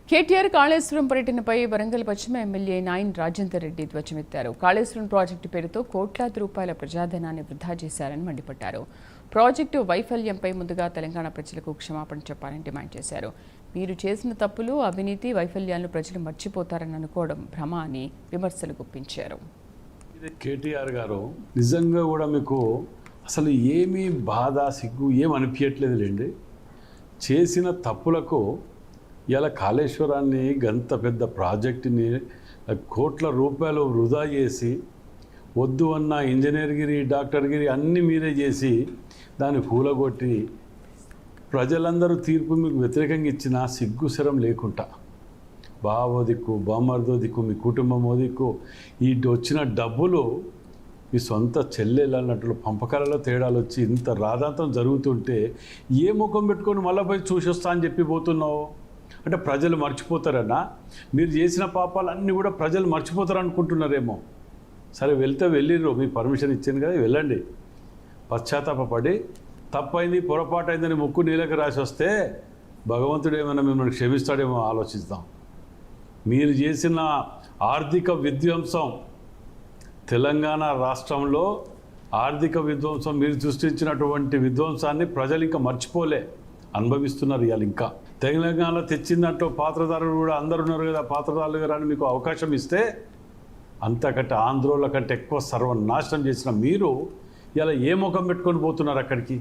కేటీఆర్ కాళేశ్వరం పర్యటనపై వరంగల్ పశ్చిమ ఎమ్మెల్యే నాయన్ రాజేందర్ రెడ్డి ధ్వజమెత్తారు. కాళేశ్వరం ప్రాజెక్టు పేరుతో కోట్లాది రూపాయల ప్రజాధనాన్ని వృధా చేశారని మండిపడ్డారు. ప్రాజెక్టు వైఫల్యంపై ముందుగా తెలంగాణ ప్రజలకు క్షమాపణ చెప్పాలని డిమాండ్ చేశారు. మీరు చేసిన తప్పులు, అవినీతి, వైఫల్యాలను ప్రజలు మర్చిపోతారని అనుకోవడం భ్రమ అని విమర్శలు గుప్పించారు. కేటీఆర్ గారు నిజంగా కూడా మీకు అసలు ఏమీ బాధ, సిగ్గు ఏం అనిపించట్లేదు లేండి. చేసిన తప్పులకు ఇలా కాళేశ్వరాన్ని గంత పెద్ద ప్రాజెక్టుని కోట్ల రూపాయలు వృధా చేసి వద్దు అన్న ఇంజనీర్గిరి, డాక్టర్గిరి అన్నీ మీరే చేసి దాన్ని కూలగొట్టి ప్రజలందరూ తీర్పు మీకు వ్యతిరేకంగా ఇచ్చిన సిగ్గుశరం లేకుండా బావో దిక్కు, బామర్దో దిక్కు, మీ కుటుంబం దిక్కు ఈ వచ్చిన డబ్బులు మీ సొంత చెల్లెలు అన్నట్లు పంపకాలలో తేడాలు వచ్చి ఇంత రాధాంతం జరుగుతుంటే ఏ ముఖం పెట్టుకొని మళ్ళీ పోయి చూసొస్తా అని చెప్పి పోతున్నావు అంటే ప్రజలు మర్చిపోతారన్నా? మీరు చేసిన పాపాలన్నీ కూడా ప్రజలు మర్చిపోతారు అనుకుంటున్నారేమో. సరే వెళ్తే వెళ్ళిర్రు, మీ పర్మిషన్ ఇచ్చాను కదా, వెళ్ళండి. పశ్చాత్తాపడి తప్పైంది, పొరపాటు అయిందని ముక్కు నీళ్ళకి రాసి వస్తే భగవంతుడు ఏమైనా మిమ్మల్ని క్షమిస్తాడేమో ఆలోచిద్దాం. మీరు చేసిన ఆర్థిక విధ్వంసం, తెలంగాణ రాష్ట్రంలో ఆర్థిక విధ్వంసం, మీరు సృష్టించినటువంటి విధ్వంసాన్ని ప్రజలు ఇంకా మర్చిపోలే, అనుభవిస్తున్నారు ఇవాళ. ఇంకా తెలంగాణలో తెచ్చిందంటూ పాత్రదారులు కూడా అందరు ఉన్నారు కదా, పాత్రదారులు గారు అని మీకు అవకాశం ఇస్తే అంతకంటే ఆంధ్రోళ్ళ కంటే ఎక్కువ సర్వనాశనం చేసిన మీరు ఇలా ఏ ముఖం పెట్టుకొని పోతున్నారు అక్కడికి?